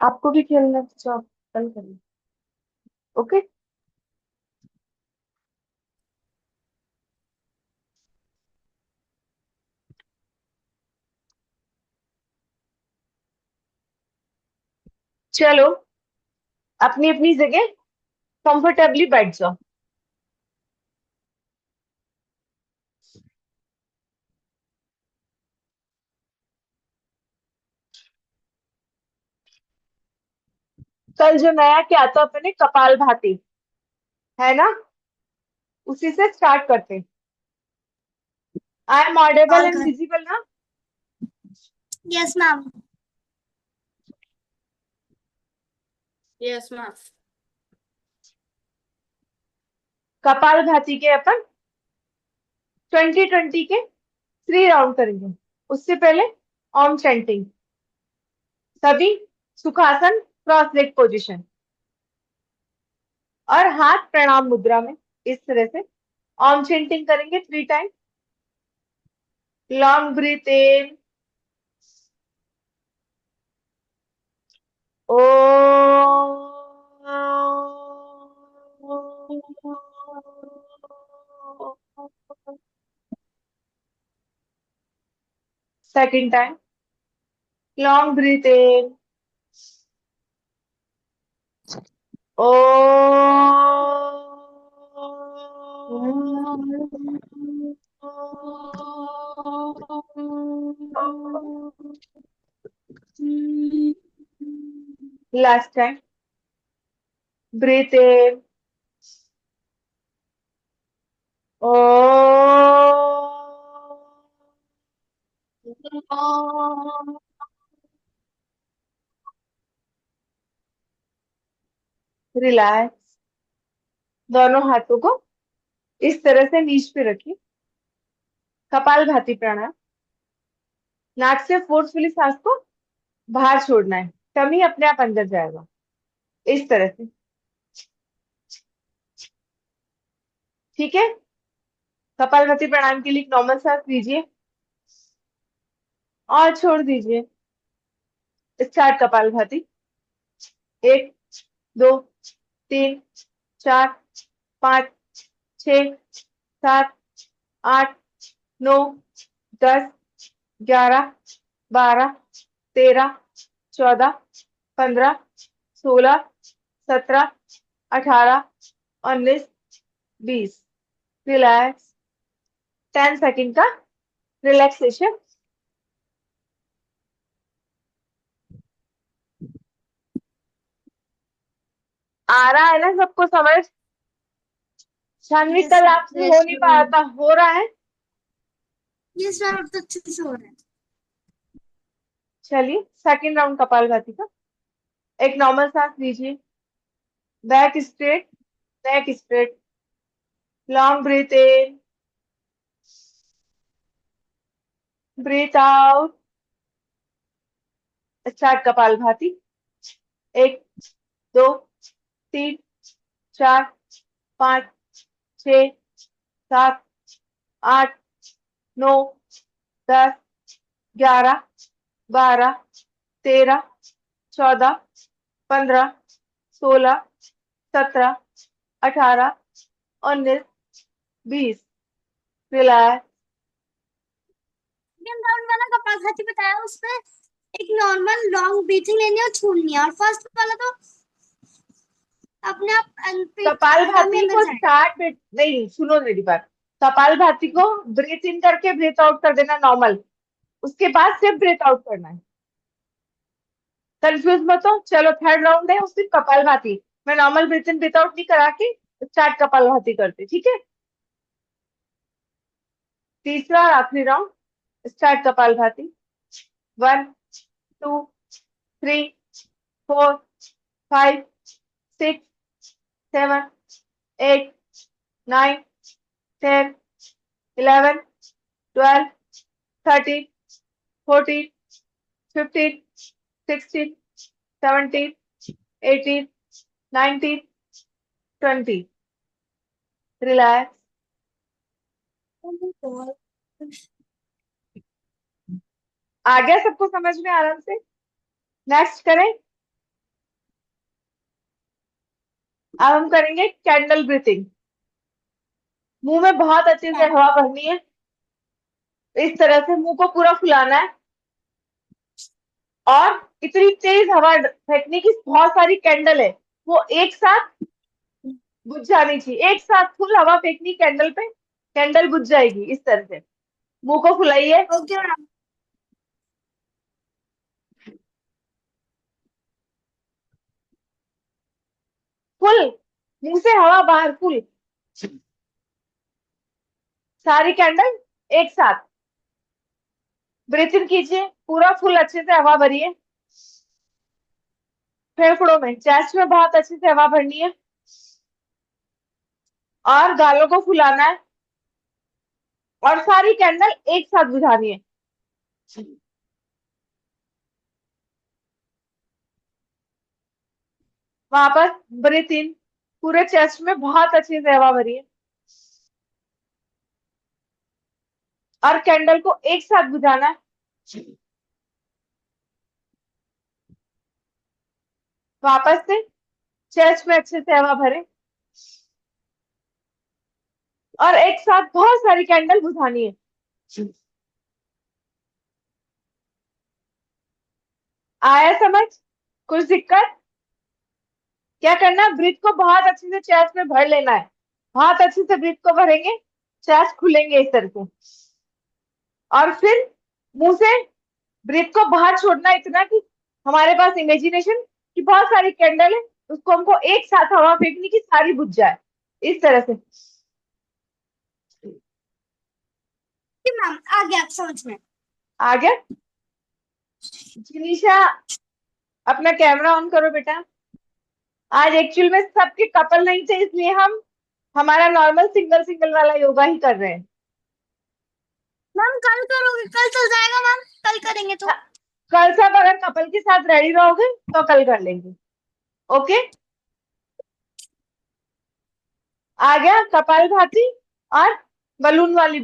आपको भी खेलना है तो आप कल करिए। ओके। चलो, अपनी अपनी जगह कंफर्टेबली बैठ जाओ। कल जो नया क्या था अपने कपाल भाती, है ना? उसी से स्टार्ट करते हैं। आई एम ऑडिबल और एंड घर। विजिबल ना? Yes ma'am. Yes ma'am. कपाल भाती के अपन 2020 के 3 राउंड करेंगे। उससे पहले ओम चैंटिंग, सभी सुखासन, क्रॉस लेग पोजीशन और हाथ प्रणाम मुद्रा में। इस तरह से ओम चैंटिंग करेंगे 3 टाइम। लॉन्ग ब्रीथ इन। ओ। सेकंड टाइम, लॉन्ग ब्रीथ इन। ओ। लास्ट टाइम, ब्रीथ इन। ओ। रिलैक्स। दोनों हाथों को इस तरह से नीच पे रखिए। कपाल भाती प्राणायाम। नाक से फोर्सफुली सांस को बाहर छोड़ना है। टमी अपने आप अंदर जाएगा। इस तरह से। ठीक है। कपाल भाती प्राणायाम के लिए एक नॉर्मल सांस लीजिए और छोड़ दीजिए। स्टार्ट कपाल भाती। 1 2 3 4 5 6 7 8 9 10 11 12 13 14 15 16 17 18 19 20। रिलैक्स। 10 सेकंड का रिलैक्सेशन। आ रहा है ना सबको समझ? शानवी, यस कल मैम। आपसे हो नहीं पाया था, हो रहा है? यस मैम, अब तो अच्छे से हो रहा है। चलिए, सेकंड राउंड कपालभाति का। एक नॉर्मल सांस लीजिए। बैक स्ट्रेट, नेक स्ट्रेट। लॉन्ग ब्रीथ इन, breathe out. Start kapalbhati. 1 2 3 4 5 6 7 8 9 10 11 12 13 14 15 16 17 18 19 20। Relax. Second round वाला कपालभाति बताया, उसमें एक नॉर्मल लॉन्ग ब्रीथिंग लेनी है और छोड़नी है, और फर्स्ट वाला तो अपने आप टमी कपालभाति अंदर को जाएगा। स्टार्ट में नहीं, सुनो मेरी बात। कपालभाति को ब्रीथ इन करके ब्रीथ आउट कर देना नॉर्मल। उसके बाद सिर्फ ब्रीथ आउट करना है। कंफ्यूज मत हो। चलो, थर्ड राउंड है, उसमें कपालभाति। मैं नॉर्मल ब्रीथ इन ब्रीथ आउट नहीं करा के स्टार्ट कपालभाति करते, ठीक है? तीसरा और आखिरी राउंड। स्टार्ट कपालभाति। 1 2 3 4 5 6 7 8 9 10 11 12 13 14 15 16 17 18 19 20। रिलैक्स। आ गया सबको समझ में आराम से? नेक्स्ट करें। अब हम करेंगे कैंडल ब्रीथिंग। मुंह में बहुत अच्छे से हवा भरनी है, इस तरह से मुंह को पूरा फुलाना है और इतनी तेज हवा फेंकनी की बहुत सारी कैंडल है वो एक साथ बुझ जानी चाहिए। एक साथ फुल हवा फेंकनी कैंडल पे, कैंडल बुझ जाएगी। इस तरह से मुंह को फुलाइए। Okay ma'am. फुल मुंह से हवा बाहर, फुल सारी कैंडल एक साथ ब्रीथ इन कीजिए, पूरा फुल अच्छे से हवा भरिए। फेफड़ों में, चेस्ट में बहुत अच्छे से हवा भरनी है और गालों को फुलाना है और सारी कैंडल एक साथ बुझानी है। वापस ब्रीथ इन, पूरे चेस्ट में बहुत अच्छे से हवा भरिए और कैंडल को एक साथ बुझाना है। वापस से चेस्ट में अच्छे से हवा भरे और एक साथ बहुत सारी कैंडल बुझानी है। आया समझ? कुछ दिक्कत? क्या करना है, ब्रीथ को बहुत अच्छे से चेस्ट में भर लेना है। बहुत अच्छे से ब्रीथ को भरेंगे, चेस्ट खुलेंगे इस तरह से और फिर मुंह से ब्रीथ को बाहर छोड़ना इतना कि हमारे पास इमेजिनेशन की बहुत सारी कैंडल है, उसको हमको एक साथ हवा फेंकनी की सारी बुझ जाए। इस तरह से। मैम आ गया आप समझ में। आ गया? जिनीशा, अपना कैमरा ऑन करो बेटा। आज एक्चुअल में सबके कपल नहीं थे, इसलिए हम हमारा नॉर्मल सिंगल सिंगल वाला योगा ही कर रहे हैं। मैम कल करोगे? कल चल जाएगा मैम, कल करेंगे तो। हाँ, कल सब अगर कपल के साथ रेडी रहोगे तो कल कर लेंगे। ओके? आ गया कपालभाति और बलून वाली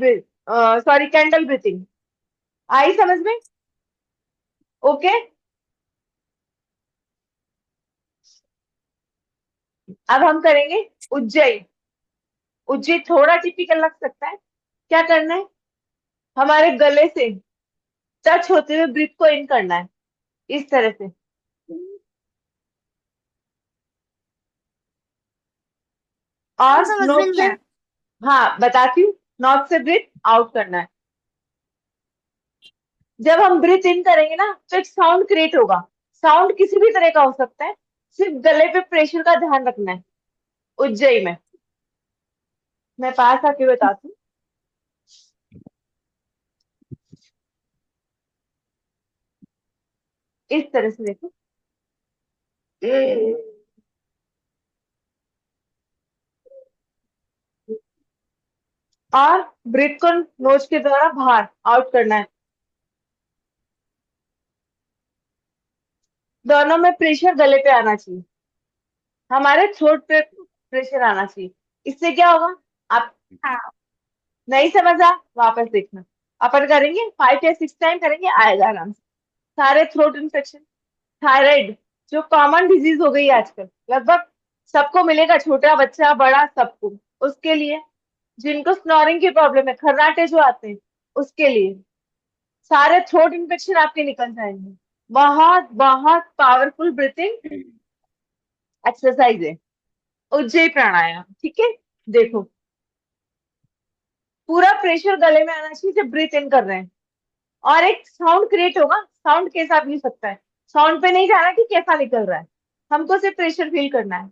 सॉरी कैंडल ब्रीथिंग आई समझ में? ओके। अब हम करेंगे उज्जयी। उज्जयी थोड़ा टिपिकल लग सकता है। क्या करना है, हमारे गले से टच होते हुए ब्रीथ को इन करना है इस तरह से मैम और समझ में नोट नहीं से, आया। हाँ बताती हूँ, नोट से ब्रीथ आउट करना है। जब हम ब्रीथ इन करेंगे ना तो एक साउंड क्रिएट होगा। साउंड किसी भी तरह का हो सकता है, सिर्फ गले पे प्रेशर का ध्यान रखना है। उज्जयी में मैं पास आके बताती हूँ। इस तरह से देखो और ब्रीथ को नोज के द्वारा बाहर आउट करना है। दोनों में प्रेशर गले पे आना चाहिए, हमारे थ्रोट पे प्रेशर आना चाहिए। इससे क्या होगा, आप हाँ नहीं समझा वापस देखना। अपन करेंगे 5 या 6 टाइम करेंगे, आएगा आराम से। सारे थ्रोट इन्फेक्शन, थायराइड जो कॉमन डिजीज हो गई है आजकल, लगभग सबको मिलेगा, छोटा बच्चा बड़ा सबको। उसके लिए, जिनको स्नोरिंग की प्रॉब्लम है, खर्राटे जो आते हैं, उसके लिए सारे थ्रोट इन्फेक्शन आपके निकल जाएंगे। बहुत बहुत पावरफुल ब्रीथिंग एक्सरसाइज है उज्जयी प्राणायाम। ठीक है? देखो, पूरा प्रेशर गले में आना चाहिए जब ब्रीथ इन कर रहे हैं और एक साउंड क्रिएट होगा। साउंड कैसा भी हो सकता है, साउंड पे नहीं जाना कि कैसा निकल रहा है, हमको सिर्फ प्रेशर फील करना है।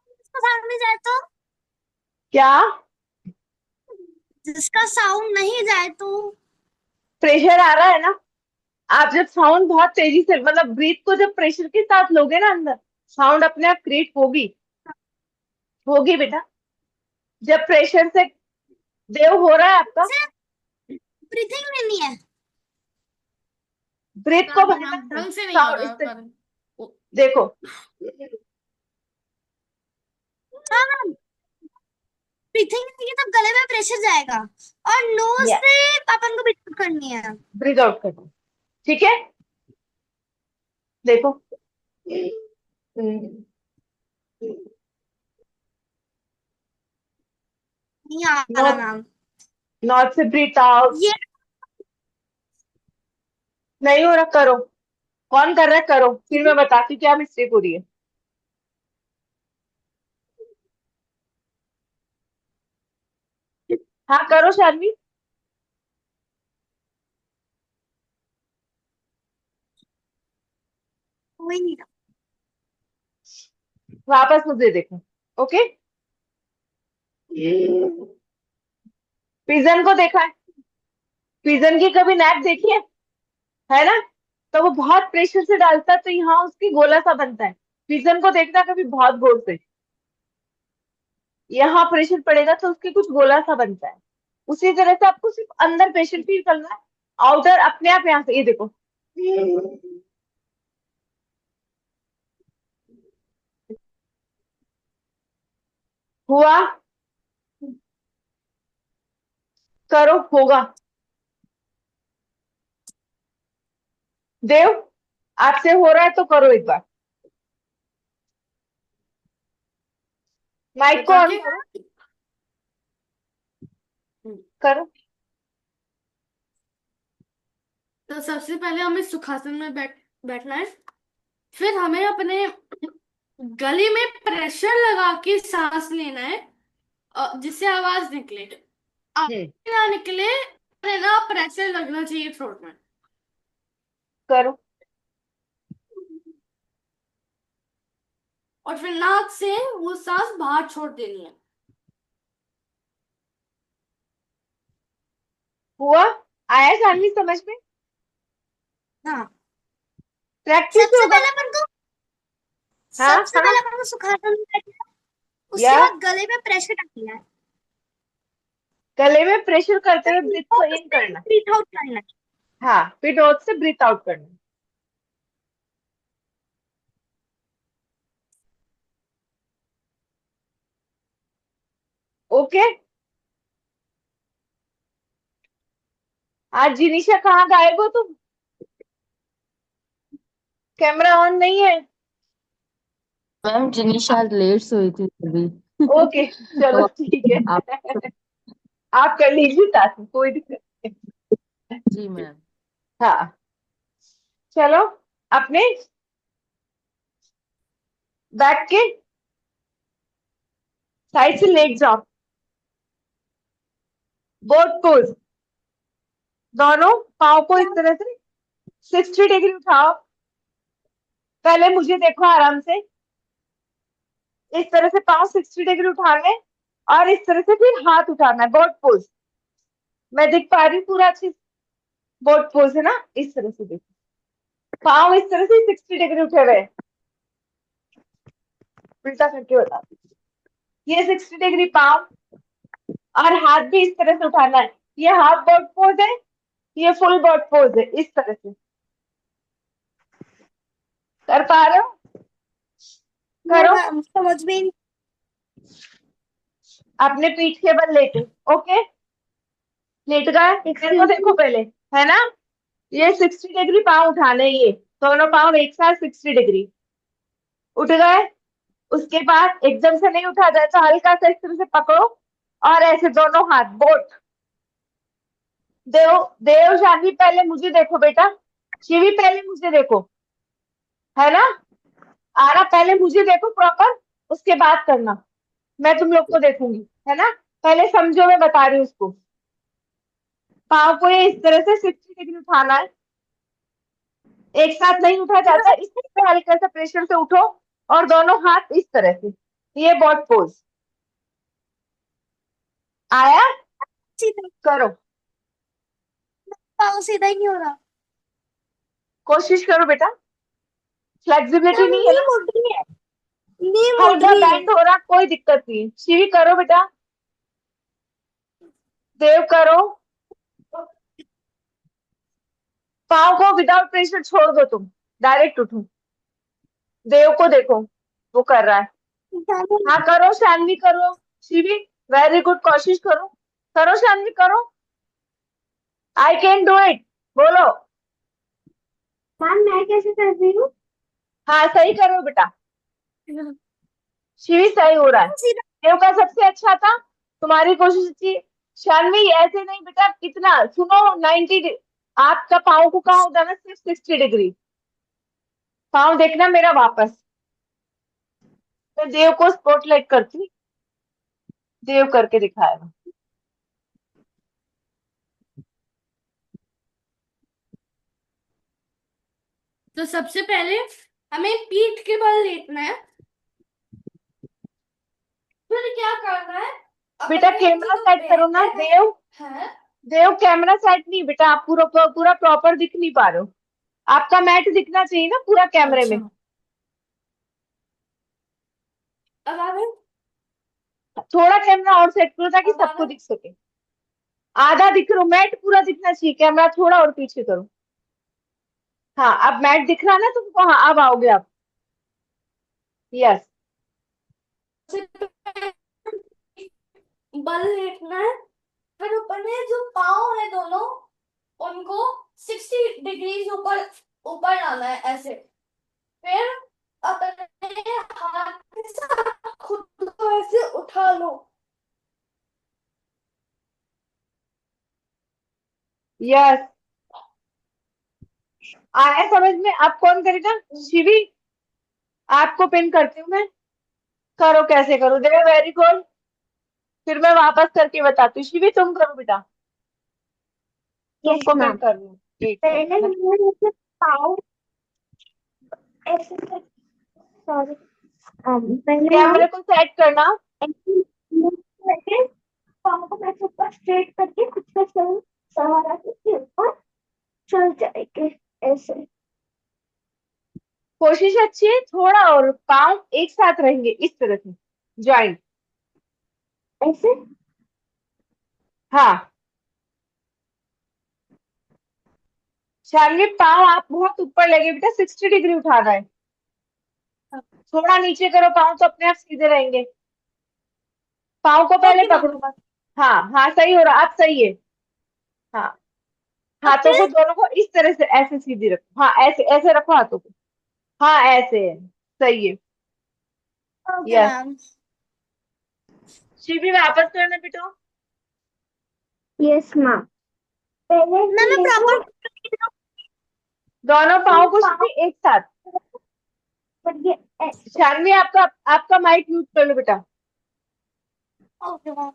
जिसका साउंड नहीं जाए तो? क्या? जिसका साउंड नहीं जाए तो? प्रेशर आ रहा है ना, आप जब साउंड बहुत तेजी से, मतलब ब्रीथ को जब प्रेशर के साथ लोगे ना अंदर, साउंड अपने आप क्रिएट होगी। होगी बेटा, जब प्रेशर से देव हो रहा है आपका, ब्रीथिंग लेनी है। ब्रीथ को भरना है ढंग से नहीं हो साउंड रहा इससे। पर देखो, हाँ मैम, ब्रीथिंग लेंगे तब गले में प्रेशर जाएगा और नोज से अपन को ब्रीथ करनी है। ब्रीथ आउट करना ठीक है, देखो। नहीं आ रहा नॉट मैम। नॉट से ब्रीथ आउट। ये नहीं हो रहा, करो। कौन कर रहा है, करो, फिर मैं बताती हूँ क्या मिस्टेक हो रही है। हाँ करो शानवी। हो ही नहीं रहा। वापस मुझे देखो। ओके। पिजन को देखा है? पिजन की कभी नैक देखी है ना? तो वो बहुत प्रेशर से डालता है तो यहाँ उसकी गोला सा बनता है। पिजन को देखना कभी बहुत गौर से। यहाँ प्रेशर पड़ेगा तो उसके कुछ गोला सा बनता है। उसी तरह से आपको सिर्फ अंदर प्रेशर फील करना है। आउटर अपने आप यहाँ से, ये देखो। हुआ? करो, होगा। देव, आपसे हो रहा है तो करो एक बार। माइक को बता ऑन के करो। करो। तो सबसे पहले हमें सुखासन में बैठना है। फिर हमें अपने गले में प्रेशर लगा के सांस लेना है, जिससे आवाज निकले। हम्म। आवाज ना निकले, है ना, प्रेशर लगना चाहिए थ्रोट में। करो। और फिर नाक से वो सांस बाहर छोड़ देनी है। हुआ? आया शानवी समझ में? हाँ। प्रैक्टिस से सबसे होगा पहले बेटा। अपन को हाँ सबसे हाँ। पहले अपन को सुखासन में बैठना है, या उसके बाद गले में प्रेशर डालना है, गले में प्रेशर करते फिर हुए ब्रीथ को नोज इन से करना। ब्रीथ आउट करना है। हाँ, फिर नोज से ब्रीथ आउट करना। ओके। आज जिनिशा कहाँ गायब हो तुम? कैमरा ऑन नहीं है? मैम जिनिशा आज लेट सोई थी अभी। ओके, चलो तो ठीक है। आप आप कर लीजिए साथ में, कोई दिक्कत नहीं। जी मैम। हाँ, चलो। अपने बैक के साइड से लेट जाओ। Both pose. दोनों पाँव को इस तरह से 60 डिग्री उठाओ। पहले मुझे देखो आराम से। इस तरह से पाँव 60 डिग्री उठाना है और इस तरह से फिर हाथ उठाना है। Both pose. मैं दिख पा रही हूँ पूरा अच्छी? बोथ पोज है ना, इस तरह से देखो। पाँव इस तरह से 60 डिग्री उठे हुए हैं। उल्टा करके बता, ये 60 डिग्री पाँव और हाथ भी इस तरह से उठाना है। ये हाफ बोट पोज है, ये फुल बोट पोज है, इस तरह से। कर पा रहे हो? नहीं करो। मैम, समझ में नहीं। अपने पीठ के बल लेके। ओके, लेट गए। इधर को देखो पहले, है ना? ये 60 डिग्री पाँव उठाने, ये दोनों पाँव एक साथ 60 डिग्री उठ गए। उसके बाद एकदम से नहीं उठा जाए तो हल्का सा इस तरह से पकड़ो और ऐसे दोनों हाथ बोट। देव, देव शानवी पहले मुझे देखो बेटा। शिवी पहले मुझे देखो, है ना? आरा पहले मुझे देखो प्रॉपर, उसके बाद करना। मैं तुम लोग को देखूंगी, है ना? पहले समझो, मैं बता रही हूँ उसको। पाँव को ये इस तरह से 60 डिग्री उठाना है। एक साथ नहीं उठा जाता, इस तरह से हल्का सा प्रेशर से उठो और दोनों हाथ इस तरह से। ये बॉट पोज आया? सीधा करो, पाँव सीधा ही नहीं हो रहा। कोशिश करो बेटा। फ्लेक्सिबिलिटी मैम नहीं है नहीं ना? मुड़ रही है, नहीं मुड़ हल्का रही है। बैंड हो रहा, कोई दिक्कत नहीं। शिवी करो बेटा। देव करो। पाँव को विदाउट प्रेशर छोड़ दो, तुम डायरेक्ट उठो। देव को देखो, वो कर रहा है। हाँ करो शानवी, करो। शिवी, वेरी गुड, कोशिश करो। करो शानवी, करो। आई कैन डू इट, बोलो। मैम मैं कैसे कर रही हूँ? हाँ सही करो बेटा, शिवी सही हो रहा है। सीधा देव का सबसे अच्छा था, तुम्हारी कोशिश अच्छी। शानवी ऐसे नहीं बेटा, कितना सुनो, 90, आपका पाँव को कहाँ होता है ना, सिर्फ 60 डिग्री। पाँव देखना मेरा वापस। मैं देव को स्पॉटलाइट करती, देव करके दिखाएगा। तो सबसे पहले हमें पीठ के बल लेटना है। फिर क्या करना है, बेटा अपने कैमरा जो सेट करो ना बैक देव। है। देव कैमरा सेट नहीं बेटा, आप पूरा पूरा प्रॉपर दिख नहीं पा रहे हो। आपका मैट दिखना चाहिए ना पूरा कैमरे में। अच्छा, अब आगे, थोड़ा कैमरा और सेट करो ताकि अब सबको आगे। दिख सके। आधा दिख रहा, मैट पूरा दिखना चाहिए, कैमरा थोड़ा और पीछे करो। हाँ अब मैट दिख रहा ना तुमको, हाँ अब आओगे आप। यस। सबसे पहले बल लेटना है। फिर अपने जो पाँव है दोनों, उनको 60 डिग्री ऊपर ऊपर लाना है ऐसे। फिर अपने हाथ के साथ खुद को ऐसे उठा लो। यस आया समझ में। अब कौन करेगा? शिवी, आपको पिन करती हूँ मैं, करो कैसे करो। देव वेरी गुड। फिर मैं वापस करके बताती हूँ। शिवी तुम करो बेटा, यस तुमको पिन मैम। कर रही हूँ। एक पहले सेकंड। मैंने ऐसे पाँव ऐसे, सॉरी, पहले हम कैमरे को सेट करना। ऐसे करके पाँव को ऐसे ऊपर स्ट्रेट करके खुद का सहारा के ऊपर चल जाएंगे ऐसे। कोशिश अच्छी है, थोड़ा और पाँव एक साथ रहेंगे इस तरह से, ज्वाइंट। ऐसे हाँ शार्ली, पाँव आप बहुत ऊपर लगे बेटा, 60 डिग्री उठाना है। थोड़ा नीचे करो पाँव तो अपने आप सीधे रहेंगे। पाँव को पहले ओके मैम। पकड़ो बस। हाँ हाँ सही हो रहा, अब सही है। हाँ अब हाथों को फिर दोनों को इस तरह से ऐसे सीधी रखो, हाँ ऐसे ऐसे रखो हाथों को। हाँ ऐसे है, सही है। Okay yes. मैम। शिवी वापस करना बेटा। Yes ma'am. पहले मैं प्रॉपर दोनों पाँव को पाँव शिवी एक साथ। पर ये ऐसे। शानवी आपका आपका माइक यूज कर लो बेटा। Okay ma'am.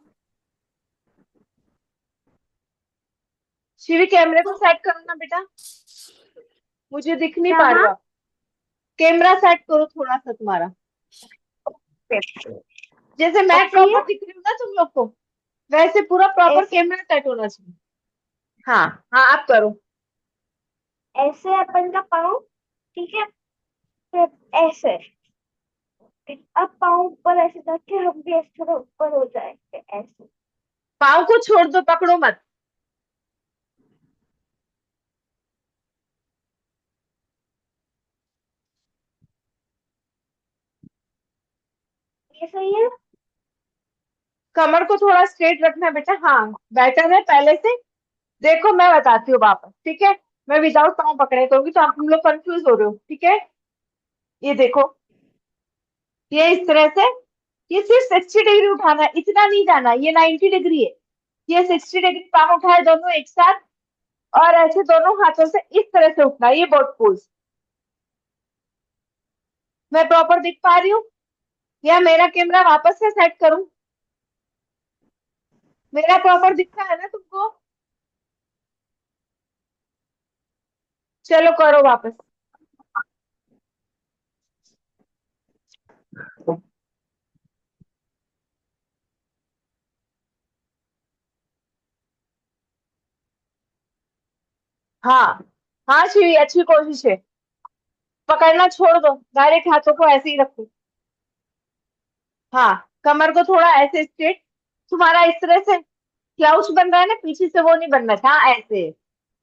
शिवी कैमरे को सेट करो ना बेटा, मुझे दिख नहीं क्या पा रहे हो मैम? आप। कैमरा सेट करो थोड़ा सा तुम्हारा, जैसे मैं अब सही है? प्रॉपर दिख रही हूँ ना तुम लोग को, वैसे पूरा प्रॉपर ऐसे कैमरा सेट होना चाहिए। हाँ हाँ आप करो। ऐसे अपन का पाँव, ठीक है, फिर ऐसे। अब पाँव ऊपर ऐसे करके हम भी ऐसे थोड़ा ऊपर हो जाएंगे ऐसे। पाँव को छोड़ दो, पकड़ो मत। ये सही है? कमर को थोड़ा स्ट्रेट रखना बेटा, हाँ बेटर है पहले से। देखो मैं बताती हूँ वापस, ठीक है। मैं विदाउट पाँव पकड़े करूंगी तो आप तुम लोग कंफ्यूज हो रहे हो, ठीक है। ये देखो, ये इस तरह से, ये सिर्फ 60 डिग्री उठाना है, इतना नहीं जाना, ये 90 डिग्री है। ये 60 डिग्री पाँव उठाए दोनों एक साथ, और ऐसे दोनों हाथों से इस तरह से उठना है, ये बोट पोज। मैं प्रॉपर दिख पा रही हूँ, या मेरा कैमरा वापस से सेट करूं? मेरा प्रॉपर दिख रहा है ना तुमको? चलो करो वापस। हाँ हाँ शिवी, अच्छी कोशिश है। पकड़ना छोड़ दो, डायरेक्ट हाथों को ऐसे ही रखो। हाँ कमर को थोड़ा ऐसे स्ट्रेट, तुम्हारा इस तरह से क्लाउच बन रहा है ना पीछे से, वो नहीं बनना था। हाँ ऐसे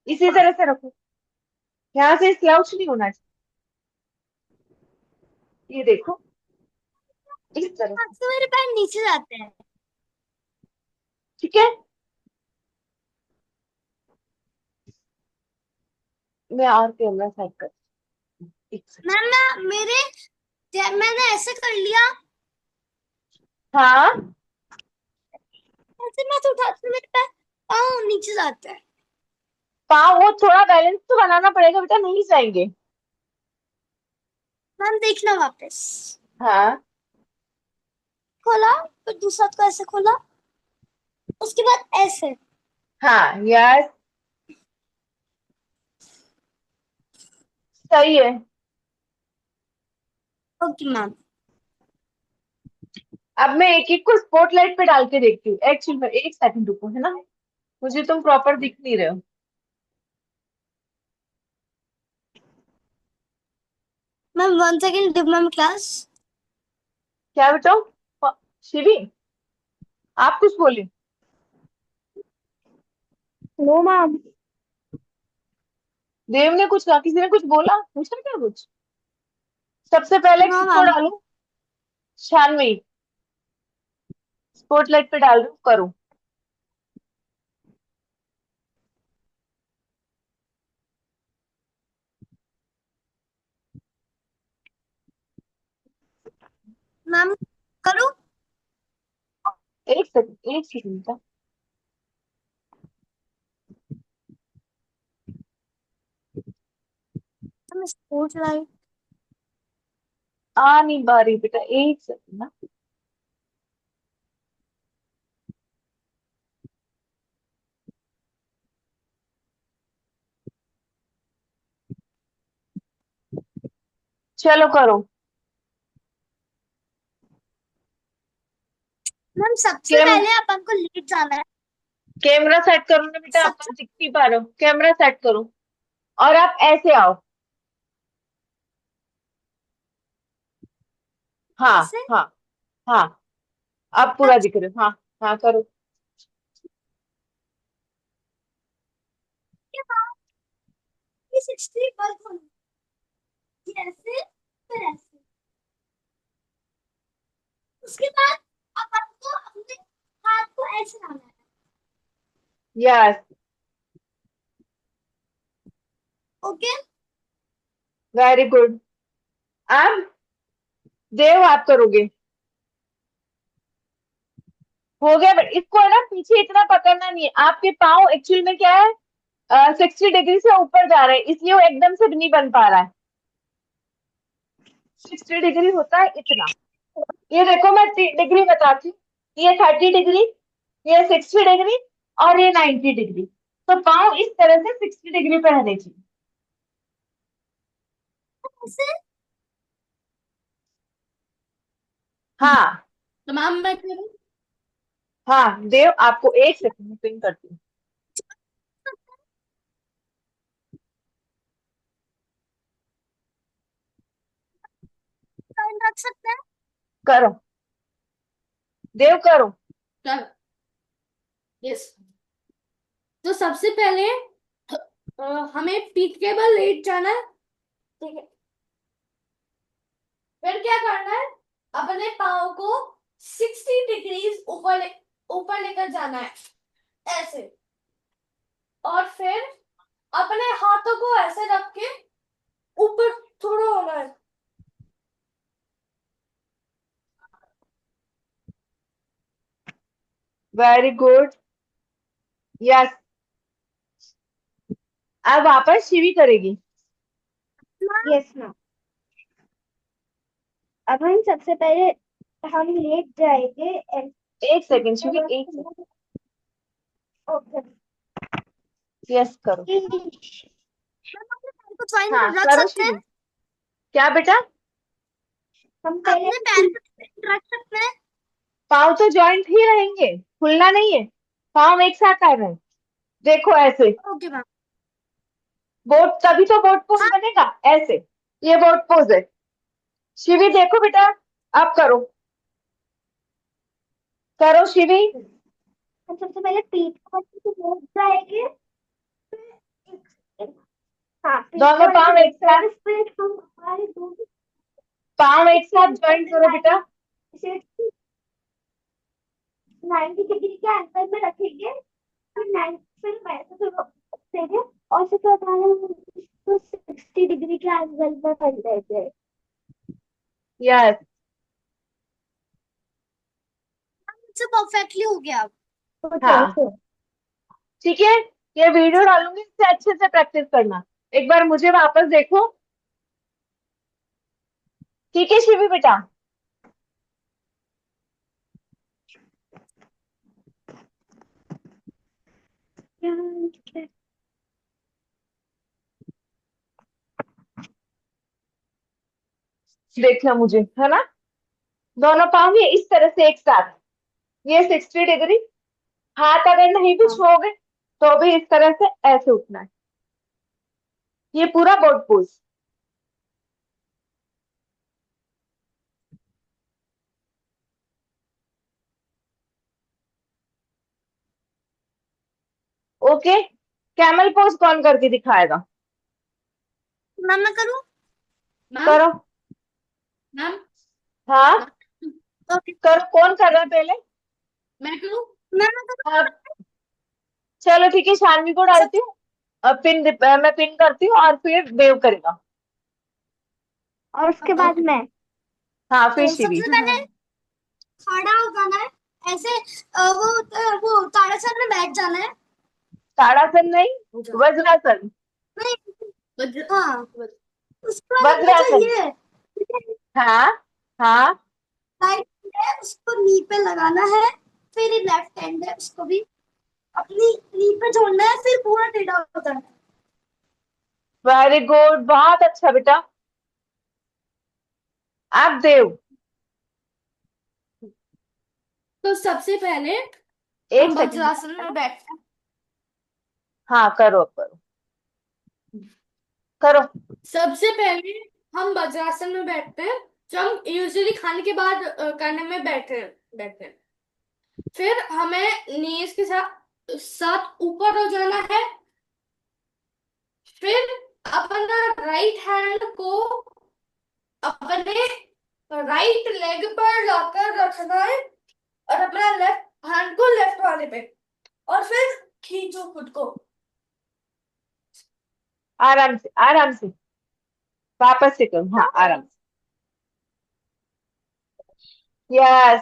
इसी तरह से रखो, यहाँ से स्लाउच नहीं होना चाहिए। ये देखो इस तरह हाँ, से, तो मेरे पैर नीचे जाते हैं। ठीक है। मैं और कैमरा सेट कर, एक सेकंड। मैम मैं मेरे मैंने ऐसे कर लिया, हाँ ऐसे मैं तो उठाती हूँ, मेरे पैर पाँव नीचे जाते हैं। पाँव, वो थोड़ा बैलेंस तो बनाना पड़ेगा बेटा, नहीं जाएंगे। मैम देखना वापस, हाँ खोला, फिर दूसरा को ऐसे खोला, उसके बाद ऐसे। हाँ यस, सही है। Okay ma'am. अब मैं एक एक को स्पॉटलाइट पे डाल के देखती हूँ। एक्चुअली में एक सेकंड रुको, है ना, मुझे तुम प्रॉपर दिख नहीं रहे हो। Ma'am 1 second, give ma'am class. क्या बेटा? शिवी, आप कुछ बोले? No ma'am. देव ने कुछ कहा, किसी ने कुछ बोला, पूछा क्या कुछ? सबसे पहले नो किसको मैम। डालूं? शानवी, स्पॉटलाइट पे डाल दूं, करो। मैम करो। एक सेकंड, एक सेकंड का। Ma'am sport light. आ नहीं पा रही बेटा, एक सेकंड ना। चलो करो। मैम सबसे कैम पहले अपन को लेट जाना है। कैमरा सेट करो ना बेटा, आप सबसे दिख नहीं पा रहे हो, कैमरा सेट करो। और आप ऐसे आओ। हाँ ऐसे। हाँ हाँ, आप पूरा दिख रहे हो, हाँ। हाँ करो। के बाद ये 60 बल्ब होना, ये ऐसे, फिर ऐसे। उसके बाद अपन को अपने हाथ को ऐसे लाना है। Yes, okay. Very good. अब देव आप करोगे। हो गया, बट इसको है ना पीछे इतना पकड़ना नहीं है। आपके पाँव एक्चुअल में क्या है, 60 डिग्री से ऊपर जा रहे हैं, इसलिए वो एकदम से नहीं बन पा रहा है। 60 डिग्री होता है इतना। ये देखो, मैं डिग्री बताती हूँ। ये 30 डिग्री, ये 60 डिग्री, और ये 90 डिग्री। तो पाँव इस तरह से 60 डिग्री पे रहने चाहिए। ऐसे। हाँ तो मैम मैं करूँ? हाँ देव, आपको एक सेकंड में पिन करती हूँ। साइन रख सकते हैं। करो देव, करो। चलो, यस। तो सबसे पहले हमें पीठ के बल लेट जाना है, ठीक है। फिर क्या करना है, अपने पाँव को 60 डिग्रीज ऊपर लेकर जाना है, ऐसे। और फिर अपने हाथों को ऐसे रख के ऊपर थोड़ा होना है। Very good, yes. अब वापस शिवी करेगी। Yes ma'am. अब हम सबसे पहले हम लेट जाएंगे। एक सेकंड शिवी, एक सेकंड। ओके। यस करो। को ज्वाइन हाँ रख करो सकते हैं। शिवी। क्या बेटा? हम पहले अपने पैर पे रख सकते हैं। पाँव तो जॉइंट ही रहेंगे, खुलना नहीं है। पाँव एक साथ आ रहे हैं, देखो ऐसे। Okay ma'am. बोट, तभी तो बोट पोज हाँ। बनेगा ऐसे। ये बोट पोज है। शिवी देखो बेटा, आप करो, करो शिवी। हम सबसे पहले पीठ को अच्छे से लेट जाएंगे। हाँ, पीठ दोनों को ऐसे पाँव लेट एक साथ, जाएंगे, फिर हम हमारे दोनों पाँव एक साथ ज्वाइन करो बेटा। 90 डिग्री के एंगल में रखेंगे। फिर 90, फिर वैसे देंगे और फिर ट्रायंगल में बन रहे थे। यस, मुझसे परफेक्टली हो गया। तो हाँ कैसे? ठीक है। ये वीडियो डालूंगी, इससे अच्छे से प्रैक्टिस करना। एक बार मुझे वापस देखो। ठीक है शिवी बेटा। यार, देखना मुझे, है ना? दोनों पाँव ये इस तरह से एक साथ, ये 60 डिग्री। हाथ अगर नहीं भी हाँ। छुओगे तो भी इस तरह से ऐसे उठना है। ये पूरा boat pose. Okay, camel pose कौन करके दिखाएगा? मैम मैं करूँ? मैम करो। मैम हाँ ओके करो, कौन कर रहा है पहले? मैं करूँ? मैं करूँ? हाँ चलो ठीक है, शानवी को सब डालती हूँ। मैं पिन करती हूँ और फिर वेव करेगा। और उसके बाद ओके। मैं। हाँ फिर तो शिवी। सबसे पहले खड़ा हो जाना है ऐसे। वो ताड़ासन में बैठ जाना है। ताड़ासन नहीं, वज्रासन। नहीं हाँ उसके बाद अपना जो वज्रासन। ये है, ठीक है, हाँ हाँ राइट है उसको नी पे लगाना है। फिर लेफ्ट हैंड है उसको भी अपनी नी पे जोड़ना है फिर पूरा टेढ़ा हो जाना है। वेरी गुड, बहुत अच्छा बेटा। आप देव। तो सबसे पहले एक हम सेकंड वज्रासन बेटा। में बैठते हैं। हाँ करो, अब करो, करो। सबसे पहले हम वज्रासन में बैठते हैं जो हम यूजुअली खाने के बाद करने में बैठते हैं। फिर हमें नीज के साथ साथ ऊपर हो जाना है। फिर अपना राइट हैंड को अपने राइट लेग पर लाकर रखना है और अपना लेफ्ट हैंड को लेफ्ट वाले पे और फिर खींचो खुद को। आराम से, आराम से, वापस से करो, हाँ आराम से। Yes,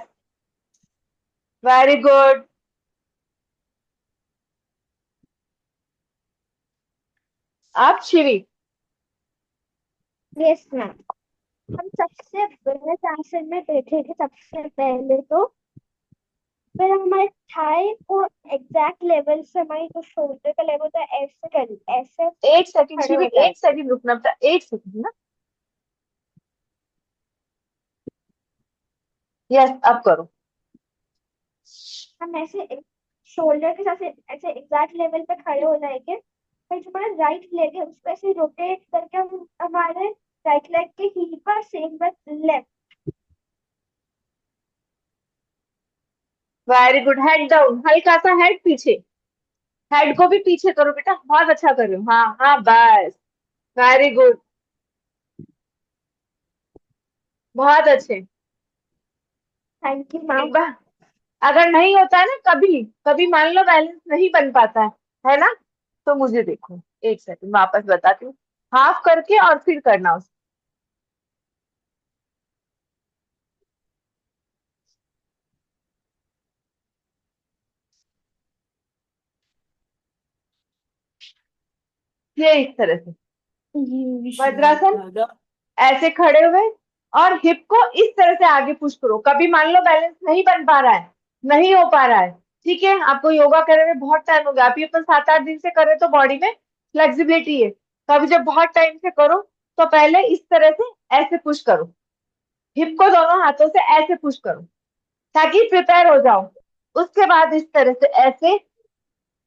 very good. आप शिवी। Yes ma'am. हम सबसे गलत आसन में बैठे थे सबसे पहले तो। फिर हमारे थाई को एग्जैक्ट लेवल से हमारी जो शोल्डर का लेवल था ऐसे कर ऐसे एक सेकंड खड़े शिवी, हो जाए। एक सेकंड रुकना बेटा, एक सेकंड ना। यस, अब करो। हम ऐसे शोल्डर के साथ ऐसे एग्जैक्ट लेवल पे खड़े हो जाएंगे। फिर जो हमारा राइट लेग है उसको ऐसे रोटेट करके हम हमारे राइट लेग के हील पर सेम बस left. Very good, head down, हल्का सा हेड पीछे। हेड को भी पीछे करो बेटा, बहुत अच्छा कर रहे हो। हाँ हाँ बस, वेरी गुड, बहुत अच्छे। थैंक यू एक मैम। बार अगर नहीं होता है ना, कभी कभी मान लो बैलेंस नहीं बन पाता है ना, तो मुझे देखो, एक सेकंड वापस बताती हूँ। हाफ करके और फिर करना उसको। ये इस तरह से वज्रासन, ऐसे खड़े हुए और हिप को इस तरह से आगे पुश करो। कभी मान लो बैलेंस नहीं बन पा रहा है, नहीं हो पा रहा है, ठीक है, आपको योगा करे हुए बहुत टाइम हो गया, आप ये तो 7-8 दिन से करे तो बॉडी में फ्लेक्सिबिलिटी है। कभी जब बहुत टाइम से करो तो पहले इस तरह से ऐसे पुश करो, हिप को दोनों हाथों से ऐसे पुश करो ताकि प्रिपेयर हो जाओ। उसके बाद इस तरह से ऐसे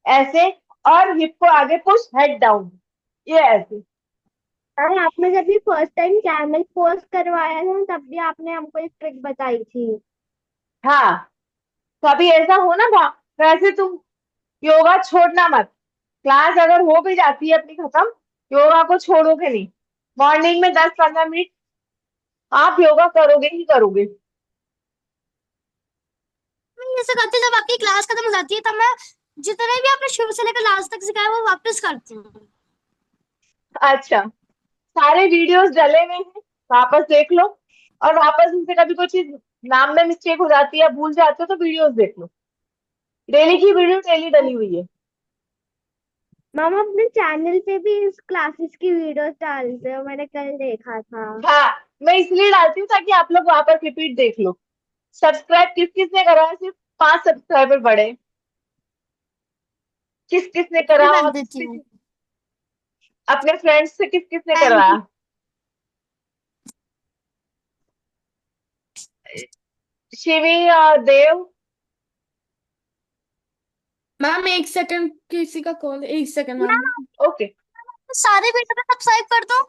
ऐसे, और हिप को आगे पुश, हेड डाउन, ये ऐसे। मैम आपने जब भी फर्स्ट टाइम कैमल पोज करवाया था तब भी आपने हमको एक ट्रिक बताई थी। हाँ, कभी ऐसा हो ना वैसे तुम योगा छोड़ना मत। क्लास अगर हो भी जाती है अपनी खत्म, योगा को छोड़ोगे नहीं। मॉर्निंग में 10-15 मिनट आप योगा करोगे ही करोगे। ऐसे करते जब आपकी क्लास खत्म हो जाती है तब मैं जितने भी आपने शुरू से लेकर लास्ट तक सिखाया वो वापस करती हूँ। अच्छा, सारे वीडियोस डले हुए हैं, वापस देख लो। और वापस उनसे कभी कोई चीज नाम में मिस्टेक हो जाती है, भूल जाते हो, तो वीडियोस देख लो। डेली की वीडियो डेली डली हुई है। मैम अपने चैनल पे भी इस क्लासेस की वीडियोस डालते हो, मैंने कल देखा था। हाँ, मैं इसलिए डालती हूँ ताकि आप लोग वापस रिपीट देख लो। सब्सक्राइब किस किस ने करा है? सिर्फ 5 सब्सक्राइबर बढ़े। किस किस ने करा? कर और देती हूँ। अपने फ्रेंड्स से किस किस ने Thank करवाया? शिवी और देव। मैम एक सेकंड, किसी का कॉल, एक सेकंड मैम। ओके। सारे वीडियो पे सब्सक्राइब कर दो।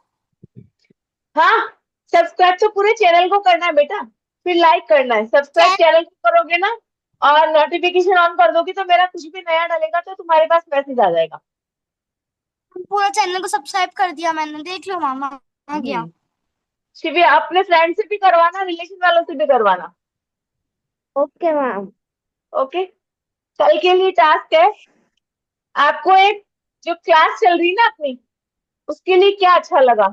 हाँ, सब्सक्राइब तो पूरे चैनल को करना है बेटा, फिर लाइक करना है। सब्सक्राइब चैनल को करोगे ना और नोटिफिकेशन ऑन कर दोगी तो मेरा कुछ भी नया डलेगा तो तुम्हारे पास मैसेज आ जाएगा। पूरा चैनल को सब्सक्राइब कर दिया मैंने, देख लो मामा, आ गया। शिवी, अपने फ्रेंड से भी करवाना, रिलेशन वालों से भी करवाना। Okay ma'am. ओके। कल के लिए टास्क है, आपको एक जो क्लास चल रही है ना अपनी, उसके लिए क्या अच्छा लगा,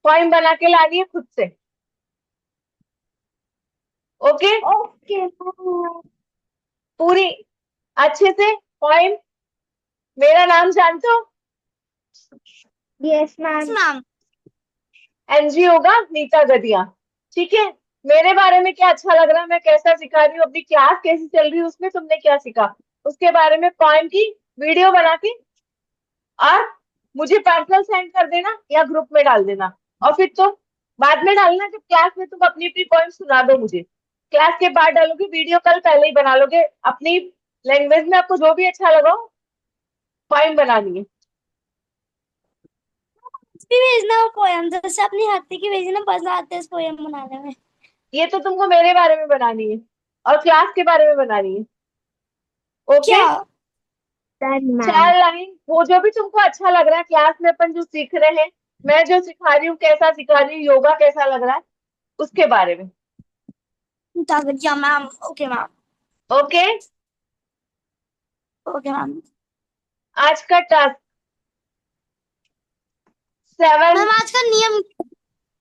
पोइम बना के लानी है खुद से। ओके। Okay ma'am. पूरी अच्छे से पोइम। मेरा नाम जानते हो? Yes ma'am. मैम एनजी होगा नीता गदिया। ठीक है। मेरे बारे में क्या अच्छा लग रहा है, मैं कैसा सिखा रही हूँ, अपनी क्लास कैसी चल रही है, उसमें तुमने क्या सीखा, उसके बारे में पोइम की वीडियो बना के और मुझे पर्सनल सेंड कर देना या ग्रुप में डाल देना। और फिर तो बाद में डालना, जब क्लास में तुम अपनी अपनी पोइम सुना दो मुझे। क्लास के बाद डालोगे वीडियो, कल पहले ही बना लोगे अपनी लैंग्वेज में, आपको जो भी अच्छा लगा पोइम बनानी है। भी भेजना वो पोयम, जैसे अपनी हाथी की भेजी ना, मजा आता है इस पोयम बनाने में। ये तो तुमको मेरे बारे में बनानी है और क्लास के बारे में बनानी है। ओके। क्या? Done ma'am. 4 लाइन, वो जो भी तुमको अच्छा लग रहा है क्लास में, अपन जो सीख रहे हैं, मैं जो सिखा रही हूँ कैसा सिखा रही हूँ, योगा कैसा लग रहा है, उसके बारे में। या ma'am, okay ma'am, okay. Okay ma'am. आज का टास्क 7, मैम आज का नियम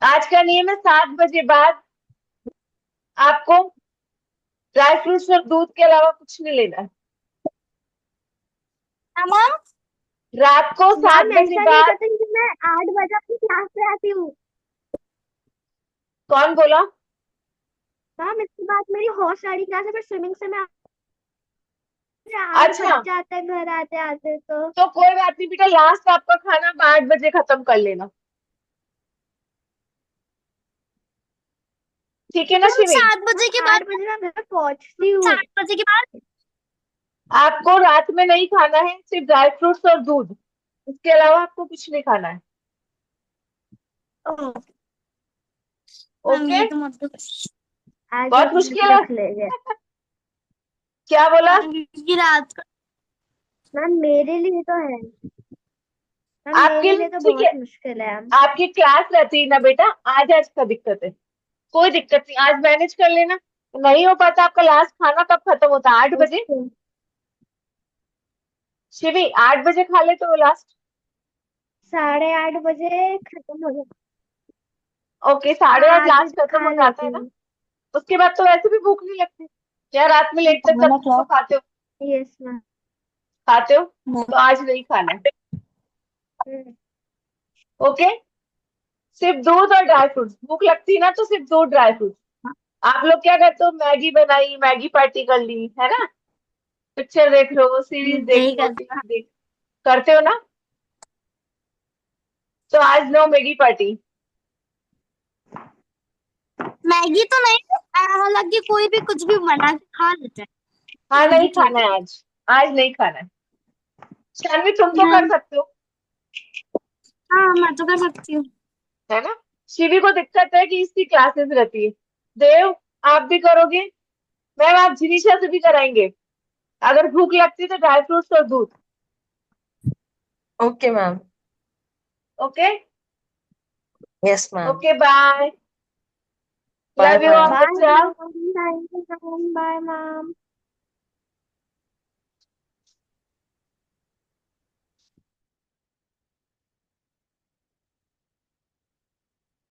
आज का नियम है 7 बजे बाद आपको ड्राई फ्रूट्स और दूध के अलावा कुछ नहीं लेना है। मैम, रात को 7 मैम बजे ऐसा नहीं बाद। करते कि मैं 8 बजे अपनी क्लास से आती हूँ। कौन बोला? मैम इसके बाद मेरी हॉर्स राइडिंग क्लास है, फिर स्विमिंग से मैं 8 अच्छा, बज जाता है घर आते आते तो। तो कोई बात नहीं बेटा, लास्ट आपका खाना 8 बजे खत्म कर लेना। ठीक है ना मैम शिवी? 7 बजे के बाद, 8 बजे मैं घर पहुंचती हूँ। 7 बजे के बाद। आपको रात में नहीं खाना है, सिर्फ ड्राई फ्रूट्स और दूध, इसके अलावा आपको कुछ नहीं खाना है। Ma'am okay. ये तो मतलब आज बहुत एक वीक मुश्किल है। रख लेंगे। क्या बोला? की रात का। मैम मेरे लिए तो है, मैम आपके मेरे लिए लिए तो ठीक बहुत है, मुश्किल है। आपकी क्लास रहती है ना बेटा, आज आज का दिक्कत है, कोई दिक्कत नहीं, आज मैनेज कर लेना। नहीं हो पाता आपका लास्ट खाना कब खत्म होता है? 8 बजे। ओके। शिवी 8 बजे खा ले तो लास्ट। 8:30 बजे खत्म हो जाता। ओके, 8:30 8 लास्ट बजे खत्म खा हो जाता लेती है ना? हूँ। उसके बाद तो वैसे भी भूख नहीं लगती, या रात में लेट तक 7 जब तो o'clock. खाते हो? Yes ma'am. खाते हो No. तो आज नहीं खाना है। ओके। सिर्फ दूध और ड्राई फ्रूट्स, भूख लगती है ना तो सिर्फ दूध ड्राई फ्रूट्स। आप लोग क्या करते हो, मैगी बनाई, मैगी पार्टी कर ली है ना, पिक्चर देख रहे हो, सीरीज देख यही रहे हो, करते टीवी देख, करते हो ना? तो आज नो मैगी पार्टी। मैगी तो नहीं, हालांकि कोई भी कुछ भी बना के खा लेते हैं, हाँ, ये नहीं ठीक खाना है आज, आज नहीं खाना है। शानवी तुम तो है। कर सकते हो, हाँ मैं तो कर सकती हूँ। है ना? शिवी को दिक्कत है कि इसकी क्लासेस रहती है। देव, आप भी करोगे? मैम आप जिनीशा से भी कराएंगे, अगर भूख लगती है तो ड्राई फ्रूट्स और दूध। Okay, ma'am. Okay. Yes, ma'am. Okay, bye. Bye, love you all ma'am. Bye बच्चा। Ma'am, thank you ma'am, bye ma'am.